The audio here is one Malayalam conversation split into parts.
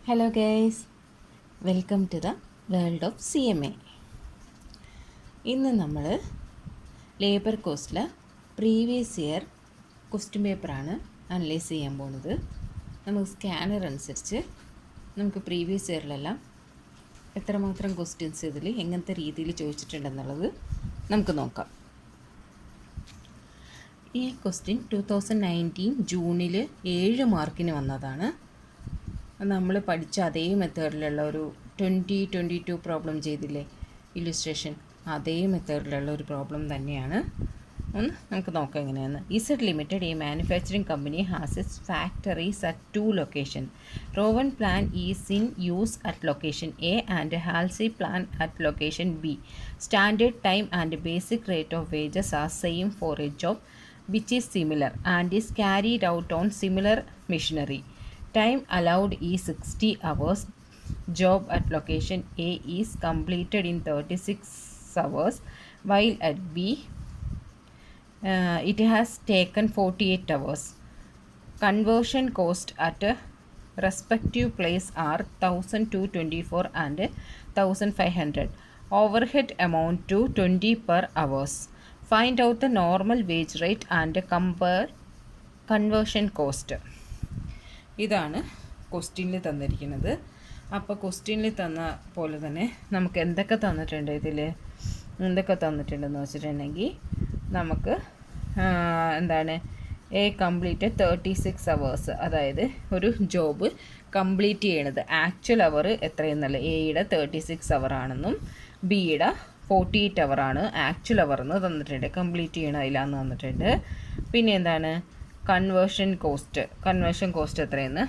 Hello guys, welcome to the world of CMA. ഇന്ന് നമ്മൾ ലേബർ കോസ്റ്റിൽ പ്രീവിയസ് ഇയർ ക്വസ്റ്റ്യൻ പേപ്പറാണ് അനലൈസ് ചെയ്യാൻ പോകുന്നത്. നമുക്ക് സ്കാനർ അനുസരിച്ച് നമുക്ക് പ്രീവിയസ് ഇയറിലെല്ലാം എത്രമാത്രം ക്വസ്റ്റ്യൻസ് ഇതിൽ എങ്ങനത്തെ രീതിയിൽ ചോദിച്ചിട്ടുണ്ടെന്നുള്ളത് നമുക്ക് നോക്കാം. ഈ ക്വസ്റ്റ്യൻ 2019 ജൂണിൽ 7 മാർക്കിന് വന്നതാണ്. നമ്മൾ പഠിച്ച അതേ മെത്തേഡിലുള്ള ഒരു 2022 പ്രോബ്ലം ചെയ്തില്ലേ ഇല്ലുസ്ട്രേഷൻ, അതേ മെത്തേഡിലുള്ള ഒരു പ്രോബ്ലം തന്നെയാണ്. നമുക്ക് നോക്കാം എങ്ങനെയാണ്. Z limited, a manufacturing company, has its factories at 2 location. Rowan plan is in use at location A and Halsey plan at location B. Standard time and basic rate of wages are same for a job which is similar and is carried out on similar machinery. Time allowed is 60 hours. Job at location A is completed in 36 hours, while at B it has taken 48 hours. Conversion cost at a respective place are 1224 and 1500. Overhead amount to 20 per hours. Find out the normal wage rate and compare conversion cost. ഇതാണ് ക്വസ്റ്റ്യനിൽ തന്നിരിക്കുന്നത്. അപ്പോൾ ക്വസ്റ്റ്യനിൽ തന്ന പോലെ തന്നെ നമുക്ക് എന്തൊക്കെ തന്നിട്ടുണ്ടെന്ന് വെച്ചിട്ടുണ്ടെങ്കിൽ നമുക്ക് എ കംപ്ലീറ്റ് 36 hours, അതായത് ഒരു ജോബ് കംപ്ലീറ്റ് ചെയ്യണത് ആക്ച്വൽ അവർ എത്രയെന്നല്ല, എയുടെ 36 hour ആണെന്നും ബിയുടെ 48 hour ആണ് ആക്ച്വൽ അവർ എന്ന് തന്നിട്ടുണ്ട്. കംപ്ലീറ്റ് ചെയ്യണതിലാന്ന് തന്നിട്ടുണ്ട്. പിന്നെ കൺവേർഷൻ കോസ്റ്റ് എത്രയെന്ന്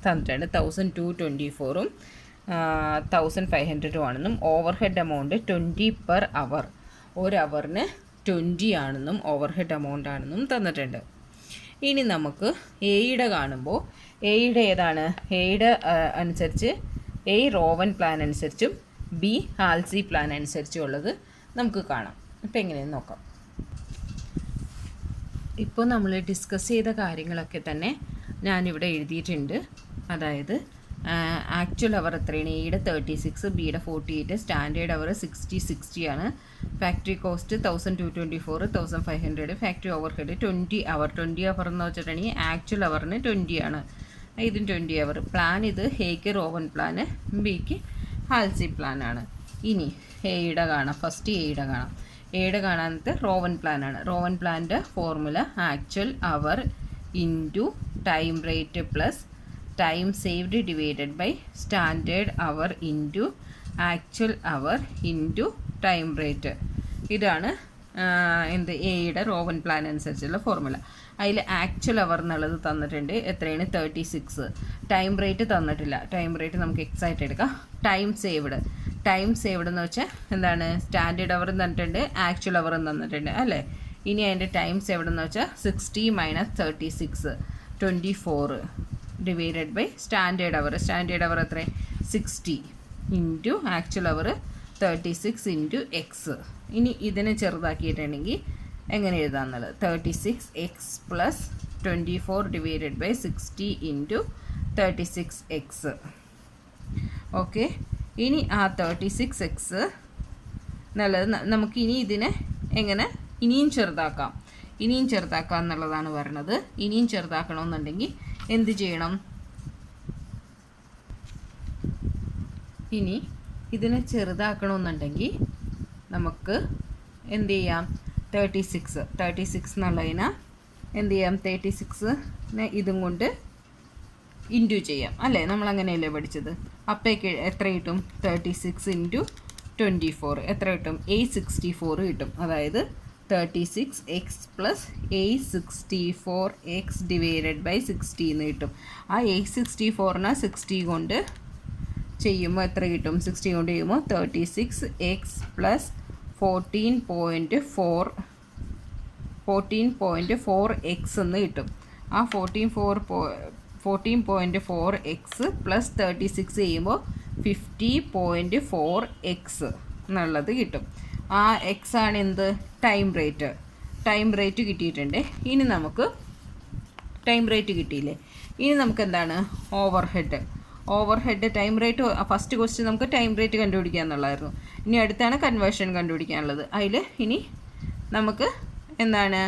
തന്നിട്ടുണ്ട്. 1224 1500 ആണെന്നും ഓവർഹെഡ് എമൗണ്ട് 20 per hour, ഒരു അവറിന് 20 ആണെന്നും ഓവർഹെഡ് എമൗണ്ട് ആണെന്നും തന്നിട്ടുണ്ട്. ഇനി നമുക്ക് എയുടെ കാണുമ്പോൾ എയുടെ ഏതാണ്, എയുടെ അനുസരിച്ച് എ റോവൻ പ്ലാൻ അനുസരിച്ചും ബി ഹാൽസി പ്ലാൻ അനുസരിച്ചും ഉള്ളത് നമുക്ക് കാണാം. ഇപ്പം എങ്ങനെയെന്ന് നോക്കാം. ഇപ്പോൾ നമ്മൾ ഡിസ്കസ് ചെയ്ത കാര്യങ്ങളൊക്കെ തന്നെ ഞാനിവിടെ എഴുതിയിട്ടുണ്ട്. അതായത് ആക്ച്വൽ അവർ എത്രയാണ്, എയുടെ 36, ബിയുടെ 48, സ്റ്റാൻഡേർഡ് അവർ 60 ആണ്. Factory cost 1224, 1500. Factory over head 20 അവർ എന്ന് വെച്ചിട്ടുണ്ടെങ്കിൽ ആക്ച്വൽ അവറിന് 20 ആണ്. ഇതും 20 അവർ. പ്ലാൻ ഇത് എക്ക് റോവൻ പ്ലാന്, ബിക്ക് ഹാൽസി പ്ലാനാണ്. ഇനി എയുടെ കാണാം. ഫസ്റ്റ് എയുടെ കാണാനത്ത് റോവൻ പ്ലാനാണ്. റോവൻ പ്ലാൻ്റെ formula actual hour into time rate plus time saved divided by standard hour into actual hour into time rate. ഇതാണ് എയുടെ റോവൻ പ്ലാൻ അനുസരിച്ചുള്ള ഫോർമുല. അതിൽ ആക്ച്വൽ അവർ എന്നുള്ളത് തന്നിട്ടുണ്ട്. എത്രയാണ്, 36. ടൈം റേറ്റ് തന്നിട്ടില്ല. ടൈം റേറ്റ് നമുക്ക് എക്സാക്റ്റ് എടുക്കാം. ടൈം സേവ്ഡ് എന്ന് വെച്ചാൽ സ്റ്റാൻഡേർഡ് അവർ തന്നിട്ടുണ്ട്, ആക്ച്വൽ അവർ തന്നിട്ടുണ്ട് അല്ലേ. ഇനി അതിൻ്റെ ടൈം സേവ്ഡ് എന്ന് വെച്ചാൽ 60 - 36 24 ഡിവൈഡഡ് ബൈ സ്റ്റാൻഡേർഡ് അവർ എത്ര, 60 into actual hour 36 into x. ഇനി ഇതിനെ ചെറുതാക്കിയിട്ടുണ്ടെങ്കിൽ എങ്ങനെ എഴുതാമെന്നുള്ളത്, 36x plus 24 divided by 60 into 36x. Okay, ഇനി ആ 36x എന്നുള്ളത് നമുക്ക് ഇതിനെ എങ്ങനെ ഇനിയും ചെറുതാക്കാം എന്നുള്ളതാണ് പറയുന്നത്. ഇനിയും ചെറുതാക്കണമെന്നുണ്ടെങ്കിൽ എന്ത് ചെയ്യണം, ഇനി ഇതിനെ ചെറുതാക്കണമെന്നുണ്ടെങ്കിൽ നമുക്ക് എന്ത് ചെയ്യാം, 36 എന്നുള്ളതിനെ എന്ത് ചെയ്യാം, 36നെ ഇതും കൊണ്ട് ഇൻറ്റു ചെയ്യാം അല്ലേ. നമ്മളങ്ങനെയല്ലേ പഠിച്ചത്. അപ്പോഴേക്ക് എത്ര കിട്ടും, 36 ഇൻറ്റു 24 എത്ര കിട്ടും, 864 കിട്ടും. അതായത് 36x plus 864x divided by 60 എന്ന് കിട്ടും. ആ 864നെ 60 കൊണ്ട് ചെയ്യുമ്പോൾ എത്ര കിട്ടും, 60 കൊണ്ട് ചെയ്യുമ്പോൾ 36x പ്ലസ് 14.4x എന്ന് കിട്ടും. ആ 14.4x പ്ലസ് 36 ചെയ്യുമ്പോൾ 50.4x എന്നുള്ളത് കിട്ടും. ആ എക്സ് ആണ് എന്ത്, ടൈം റേറ്റ് കിട്ടിയിട്ടുണ്ട്. ഇനി നമുക്ക് ടൈം റേറ്റ് കിട്ടിയില്ലേ, ഇനി നമുക്ക് എന്താണ്, over over head time rate. First question നമുക്ക് ടൈം റേറ്റ് കണ്ടുപിടിക്കുക എന്നുള്ളതായിരുന്നു. ഇനി അടുത്താണ് കൺവേർഷൻ കണ്ടുപിടിക്കാനുള്ളത്. അതിൽ ഇനി നമുക്ക് എന്താണ്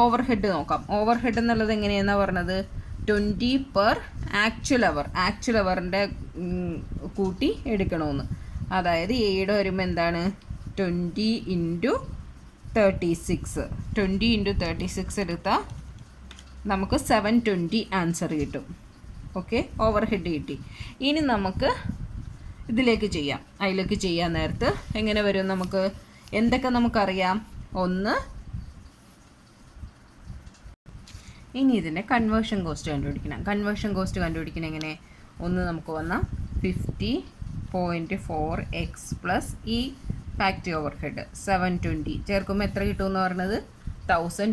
ഓവർ ഹെഡ് നോക്കാം. ഓവർ ഹെഡ് എന്നുള്ളത് എങ്ങനെയാണെന്നാണ് പറഞ്ഞത്, 20 പെർ ആക്ച്വൽ അവർ. ആക്ച്വൽ അവറിൻ്റെ കൂട്ടി എടുക്കണമെന്ന്. അതായത് എയുടെ വരുമ്പോൾ എന്താണ് 20 × 36. 20 × 36 എടുത്താൽ നമുക്ക് 720 ആൻസർ കിട്ടും. ഓക്കെ, ഓവർ ഹെഡ് കിട്ടി. ഇനി നമുക്ക് ഇതിലേക്ക് ചെയ്യാം. അതിലേക്ക് ചെയ്യാൻ നേരത്ത് എങ്ങനെ വരും, നമുക്ക് എന്തൊക്കെ നമുക്കറിയാം. ഒന്ന്, ഇനി ഇതിൻ്റെ കൺവേർഷൻ കോസ്റ്റ് കണ്ടുപിടിക്കണം. കൺവേർഷൻ കോസ്റ്റ് കണ്ടുപിടിക്കണം എങ്ങനെ, ഒന്ന് നമുക്ക് വന്നാൽ 50.4x പ്ലസ് ഈ ഫാക്ടറി ഓവർ ഹെഡ് 720 ചേർക്കുമ്പോൾ എത്ര കിട്ടുമെന്ന് പറഞ്ഞത് 1000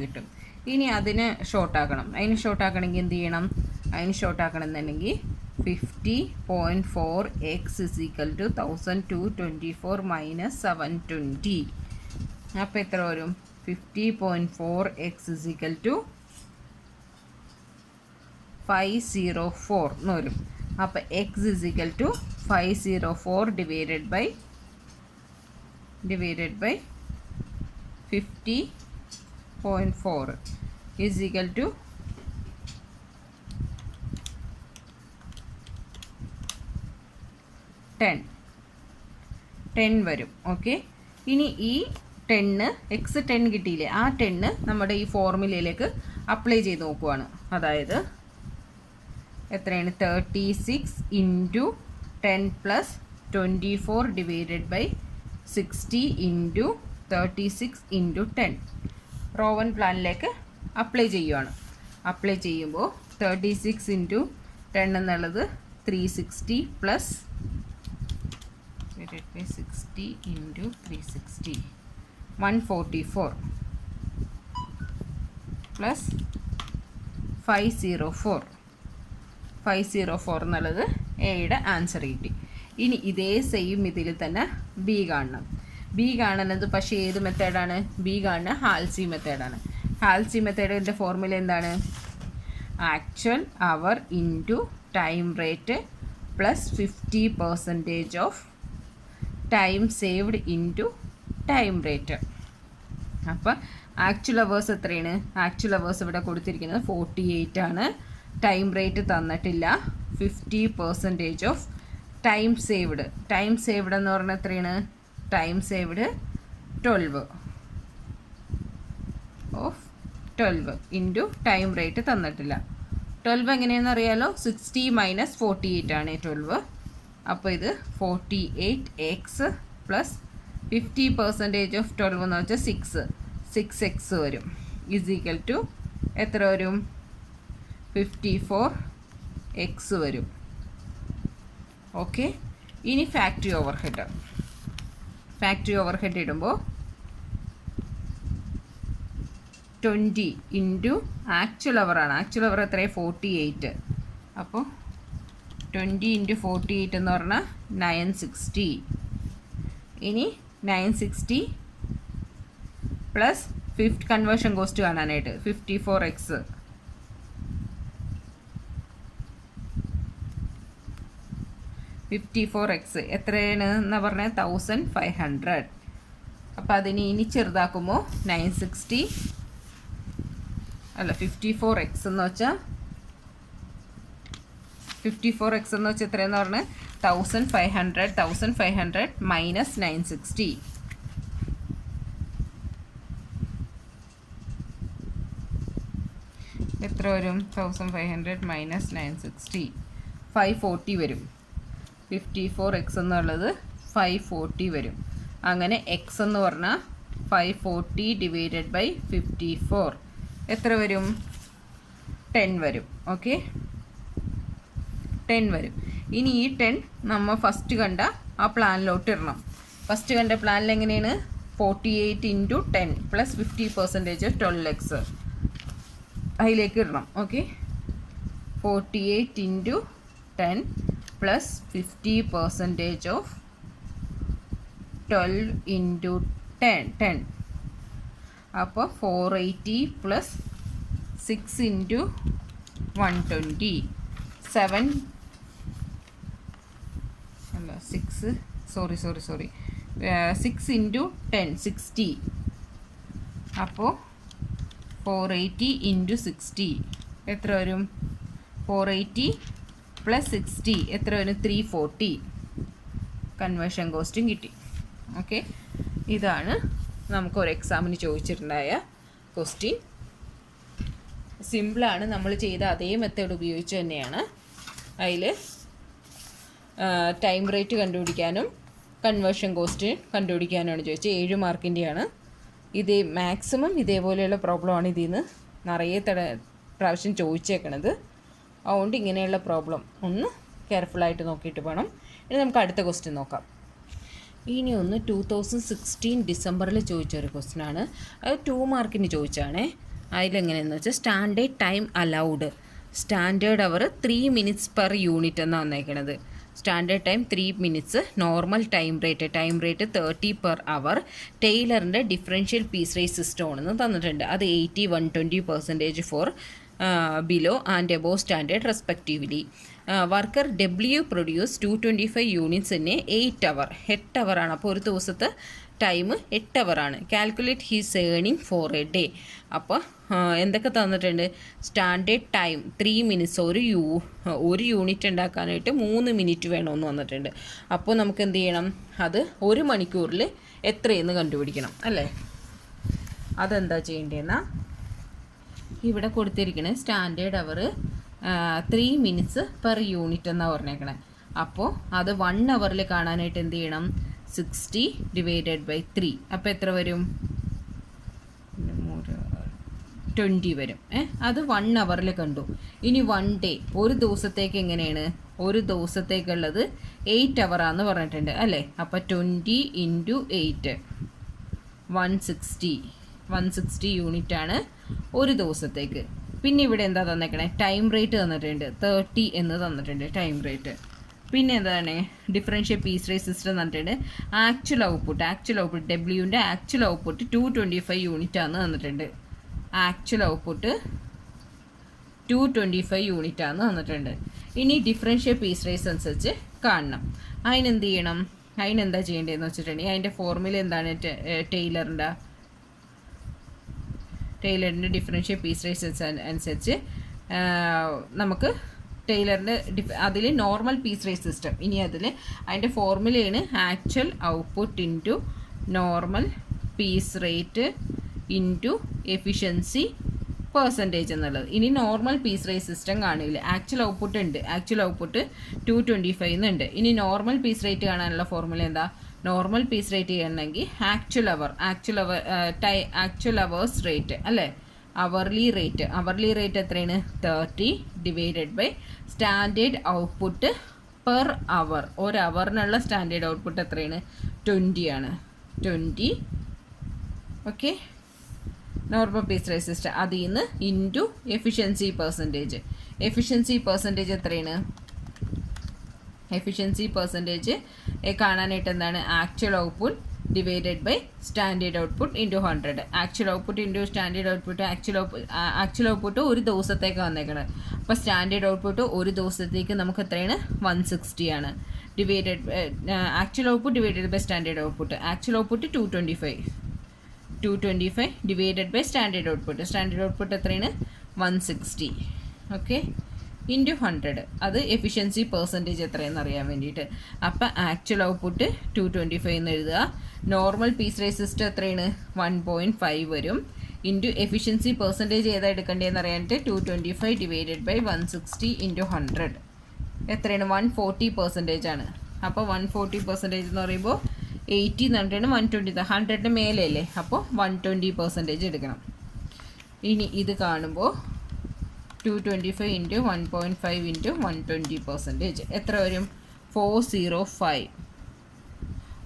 കിട്ടും. ഇനി അതിന് ഷോർട്ടാക്കണം. അതിന് ഷോർട്ടാക്കണമെങ്കിൽ എന്ത് ചെയ്യണം, അതിന് ഷോർട്ടാക്കണം എന്നുണ്ടെങ്കിൽ 50.4x = 1224 - 720. അപ്പോൾ എത്ര വരും, 50.4x = 504 എന്ന് വരും. അപ്പോൾ x = 504 ഡിവൈഡഡ് ബൈ 50.4 = 10 വരും. ഓക്കെ, ഇനി ഈ 10 കിട്ടിയില്ലേ, ആ 10 നമ്മുടെ ഈ ഫോർമുലയിലേക്ക് അപ്ലൈ ചെയ്ത് നോക്കുവാണ്. അതായത് എത്രയാണ്, 36 × 10 + 24 ഡിവൈഡഡ് ബൈ 60 × 36 × 10 റോവൻ പ്ലാനിലേക്ക് അപ്ലൈ ചെയ്യുവാണ്. അപ്ലൈ ചെയ്യുമ്പോൾ 36 × 10 എന്നുള്ളത് 360 പ്ലസ് 60 × 360 144 പ്ലസ് 504 എന്നുള്ളത് എയുടെ ആൻസർ കിട്ടി. ഇനി ഇതേ സെയിം ഇതിൽ തന്നെ ബി കാണണം. ബി കാണുന്നത് പക്ഷേ ഏത് മെത്തേഡാണ്, ബി കാണുന്ന ഹാൽസി മെത്തേഡാണ്. ഹാൽസി മെത്തേഡിൻ്റെ ഫോർമുല എന്താണ്, actual hour into time rate plus 50% of time saved into time rate. അപ്പോൾ ആക്ച്വൽ അവേഴ്സ് എത്രയാണ്, ആക്ച്വൽ അവേഴ്സ് ഇവിടെ കൊടുത്തിരിക്കുന്നത് 48 ആണ്. ടൈം റേറ്റ് തന്നിട്ടില്ല. 50% of time saved. Time saved എന്ന് പറഞ്ഞാൽ എത്രയാണ്, time saved 12 of 12 into time rate തന്നിട്ടില്ല. 12 എങ്ങനെയാണെന്ന് അറിയാലോ, 60 - 48 ആണ് 12. അപ്പോൾ ഇത് 48x പ്ലസ് 50% ഓഫ് 12 എന്ന് വെച്ചാൽ 6x വരും. = എത്ര വരും, 54x വരും. ഓക്കെ, ഇനി ഫാക്ടറി ഓവർ ഹെഡ് ഇടുമ്പോൾ 20 ഇൻറ്റു ആക്ച്വൽ അവറാണ്. ആക്ച്വൽ അവർ എത്രയാണ്, 48. അപ്പോൾ 20 × 48 എന്ന് പറഞ്ഞാൽ 960. ഇനി 960 പ്ലസ് കൺവേർഷൻ കോസ്റ്റ് കാണാനായിട്ട് 54x 54x എത്രയാണ് എന്ന് പറഞ്ഞാൽ 1500. അപ്പോൾ അതിന് ഇനി ചെറുതാക്കുമ്പോൾ 960 അല്ല 54x എന്ന് വെച്ചാൽ 54x എന്ന് വെച്ചാൽ എത്രയെന്ന് പറഞ്ഞാൽ 1500 മൈനസ് 960 എത്ര വരും, 1500 മൈനസ് 960 540 വരും. 54x എന്നുള്ളത് 540 വരും. അങ്ങനെ x എന്ന് പറഞ്ഞാൽ 540 ഡിവൈഡഡ് ബൈ 54 എത്ര വരും, 10 വരും. ഓക്കെ, 10 വരും. ഇനി ഈ 10 നമ്മൾ ഫസ്റ്റ് കണ്ട ആ പ്ലാനിലോട്ട് ഇടണം. ഫസ്റ്റ് കണ്ട പ്ലാനിൽ എങ്ങനെയാണ്, 48 × 10 പ്ലസ് 50% ഓഫ് 12x അതിലേക്ക് ഇടണം. Okay, 48 × 10 plus 50% of 12 × 10. അപ്പോൾ 480 പ്ലസ് 6 ഇൻറ്റു 120 7 അല്ല 6 സോറി 6 ഇൻറ്റു 10 60. അപ്പോൾ 480 ഇൻറ്റു 60 എത്ര വരും? 480 പ്ലസ് 60 എത്ര വരും? 340. കൺവേർഷൻ കോസ്റ്റും കിട്ടി. ഓക്കെ, ഇതാണ് നമുക്കൊരു എക്സാമിന് ചോദിച്ചിട്ടുണ്ടായ ക്വസ്റ്റ്യൻ. സിമ്പിളാണ്, നമ്മൾ ചെയ്ത അതേ മെത്തേഡ് ഉപയോഗിച്ച് തന്നെയാണ്. അതിൽ ടൈം റേറ്റ് കണ്ടുപിടിക്കാനും കൺവേർഷൻ കോസ്റ്റ് കണ്ടുപിടിക്കാനുമാണ് ചോദിച്ചത്. 7 മാർക്കിൻ്റെയാണ്. ഇത് മാക്സിമം ഇതേപോലെയുള്ള പ്രോബ്ലമാണ് ഇതിൽ നിന്ന് നിറയെ പ്രാവശ്യം ചോദിച്ചേക്കണത്. അതുകൊണ്ട് ഇങ്ങനെയുള്ള പ്രോബ്ലം ഒന്ന് കെയർഫുള്ളായിട്ട് നോക്കിയിട്ട് വേണം. ഇനി നമുക്ക് അടുത്ത ക്വസ്റ്റ്യൻ നോക്കാം. ഇനി ഒന്ന് 2016 ഡിസംബറിൽ ചോദിച്ചൊരു ക്വസ്റ്റ്യനാണ്. അത് 2 മാർക്കിന് ചോദിച്ചാണേ. അതിലെങ്ങനെയെന്ന് വെച്ചാൽ standard time allowed, standard hour 3 minutes per unit എന്നാണ് വന്നേക്കണത്. Standard time 3 minutes, normal time rate 30 per hour, ടൈലറിൻ്റെ ഡിഫറൻഷ്യൽ പീസ് റേറ്റ് സിസ്റ്റം ആണെന്ന് തന്നിട്ടുണ്ട്. അത് 80-120% for below and above standard respectively. Worker W produce 225 units in 8 hour. 8 അവറാണ്. അപ്പോൾ ഒരു ദിവസത്തെ ടൈം 8 അവറാണ്. Calculate his earning for a day. അപ്പോൾ എന്തൊക്കെ തന്നിട്ടുണ്ട്? സ്റ്റാൻഡേർഡ് ടൈം 3 മിനിറ്റ്സ്, ഒരു യൂണിറ്റ് ഉണ്ടാക്കാനായിട്ട് 3 മിനിറ്റ് വേണമെന്ന് വന്നിട്ടുണ്ട്. അപ്പോൾ നമുക്ക് എന്ത് ചെയ്യണം? അത് 1 മണിക്കൂറിൽ എത്രയെന്ന് കണ്ടുപിടിക്കണം അല്ലേ? അതെന്താ ചെയ്യേണ്ടതെന്നാൽ ഇവിടെ കൊടുത്തിരിക്കണേ standard hour 3 minutes per unit എന്നാണ് പറഞ്ഞേക്കണേ. അപ്പോൾ അത് 1 അവറിൽ കാണാനായിട്ട് എന്ത് ചെയ്യണം? 60 ഡിവൈഡഡ് ബൈ 3. അപ്പോൾ എത്ര വരും? 20 വരും. അത് 1 അവറിൽ കണ്ടു. ഇനി 1 ഡേ, ഒരു ദിവസത്തേക്ക് എങ്ങനെയാണ്? ഒരു ദിവസത്തേക്കുള്ളത് 8 അവറാന്ന് പറഞ്ഞിട്ടുണ്ട് അല്ലേ? അപ്പോൾ 20 ഇൻറ്റു 8 160 യൂണിറ്റാണ് ഒരു ദിവസത്തേക്ക്. പിന്നെ ഇവിടെ എന്താ തന്നേക്കണേ? ടൈം റേറ്റ് തന്നിട്ടുണ്ട്, 30 എന്ന് തന്നിട്ടുണ്ട് ടൈം റേറ്റ്. പിന്നെ എന്താണ്? ഡിഫറൻഷ്യൽ പീസ് റേറ്റ് സിസ്റ്റം തന്നിട്ടുണ്ട്. ആക്ച്വൽ ഔട്ട്പുട്ട് ഡബ്ല്യുവിൻ്റെ ആക്ച്വൽ ഔട്ട്പുട്ട് 225 യൂണിറ്റ് ആണെന്ന് തന്നിട്ടുണ്ട്. ആക്ച്വൽ ഔട്ട്പുട്ട് 225 യൂണിറ്റ് ആണെന്ന് തന്നിട്ടുണ്ട്. ഇനി ഡിഫറൻഷ്യൽ പീസ് റേറ്റ് അനുസരിച്ച് കാണണം. അതിനെന്ത് ചെയ്യണം? അതിനെന്താ ചെയ്യേണ്ടതെന്ന് വെച്ചിട്ടുണ്ടെങ്കിൽ അതിൻ്റെ ഫോർമുല എന്താണ്? ടൈലറിൻ്റെ ഡിഫറൻഷ്യൽ പീസ് റേറ്റ് അനുസരിച്ച് നമുക്ക് ടൈലറിൻ്റെ അതിൽ നോർമൽ പീസ് റേറ്റ് സിസ്റ്റം. ഇനി അതിൻ്റെ ഫോർമുലയാണ് actual output into normal piece rate into efficiency percentage എന്നുള്ളത്. ഇനി നോർമൽ പീസ് റേറ്റ് സിസ്റ്റം കാണില്ല. ആക്ച്വൽ ഔട്ട്പുട്ട് ഉണ്ട്, ആക്ച്വൽ ഔട്ട്പുട്ട് 225 എന്നുണ്ട്. ഇനി നോർമൽ പീസ് റേറ്റ് കാണാനുള്ള ഫോർമുല എന്താ? നോർമൽ പീസ് റേറ്റ് ചെയ്യണമെങ്കിൽ ആക്ച്വൽ അവേഴ്സ് റേറ്റ് അല്ലേ? അവർലി റേറ്റ് എത്രയാണ്? 30 divided by standard output per hour. ഒരു അവറിനുള്ള സ്റ്റാൻഡേർഡ് ഔട്ട്പുട്ട് എത്രയാണ്? 20 ആണ്. 20 okay. Normal piece rate system അതിൽ നിന്ന് ഇൻറ്റു എഫിഷ്യൻസി പെർസെൻറ്റേജ് എത്രയാണ്? എഫിഷ്യൻസി പെർസെൻറ്റേജ് കാണാനായിട്ട് എന്താണ്? Actual output divided by standard output into 100. Actual output into standard output. Actual output ഒരു ദിവസത്തേക്ക് വന്നേക്കണത്. അപ്പോൾ സ്റ്റാൻഡേർഡ് ഔട്ട്പുട്ട് ഒരു ദിവസത്തേക്ക് നമുക്ക് എത്രയാണ്? 160 ആണ്. Divided actual output divided by standard output. Actual output 225 divided by standard output എത്രയാണ്? 160 ഓക്കെ ഇൻറ്റു 100. അത് എഫിഷ്യൻസി പെർസെൻറ്റേജ് എത്രയെന്ന് അറിയാൻ വേണ്ടിയിട്ട്. അപ്പോൾ ആക്ച്വൽ ഔട്ട്പുട്ട് 225 എന്ന് എഴുതുക. നോർമൽ പീസ് റേറ്റ് സിസ്റ്റം എത്രയാണ്? 1.5 വരും. ഇൻറ്റു എഫിഷ്യൻസി പെർസെൻറ്റേജ് ഏതാ എടുക്കേണ്ടതെന്ന് അറിയാനായിട്ട് 225 ഡിവൈഡഡ് ബൈ 160 ഇൻറ്റു 100 എത്രയാണ്? 140% ആണ്. അപ്പോൾ 140% എന്ന് പറയുമ്പോൾ 80 എന്ന് പറഞ്ഞിട്ടാണ് 120. 100ന് മേലെയല്ലേ? അപ്പോൾ 120% എടുക്കണം. ഇനി ഇത് കാണുമ്പോൾ 225 ഇൻറ്റു 1.5 ഇൻറ്റു 120% എത്ര വരും? 405.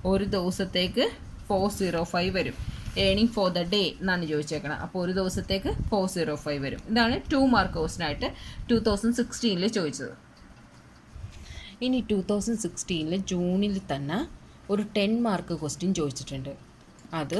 ഒരു ദിവസത്തേക്ക് 405 വരും. ഏണിംഗ് ഫോർ ദ ഡേ എന്നാണ് ചോദിച്ചേക്കണം. അപ്പോൾ ഒരു ദിവസത്തേക്ക് 405 വരും. ഇതാണ് 2 മാർക്ക് ക്വസ്റ്റ്യനായിട്ട് 2016 ചോദിച്ചത്. ഇനി 2016 ജൂണിൽ തന്നെ ഒരു 10 മാർക്ക് ക്വസ്റ്റ്യൻ ചോദിച്ചിട്ടുണ്ട്. അത്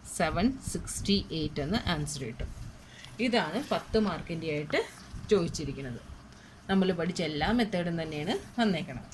768 എന്ന് ആൻസർ കിട്ടും. ഇതാണ് 10 മാർക്കിൻ്റെ ആയിട്ട് ചോദിച്ചിരിക്കുന്നത്. നമ്മൾ പഠിച്ച എല്ലാ മെത്തേഡും തന്നെയാണ് വന്നേക്കണം.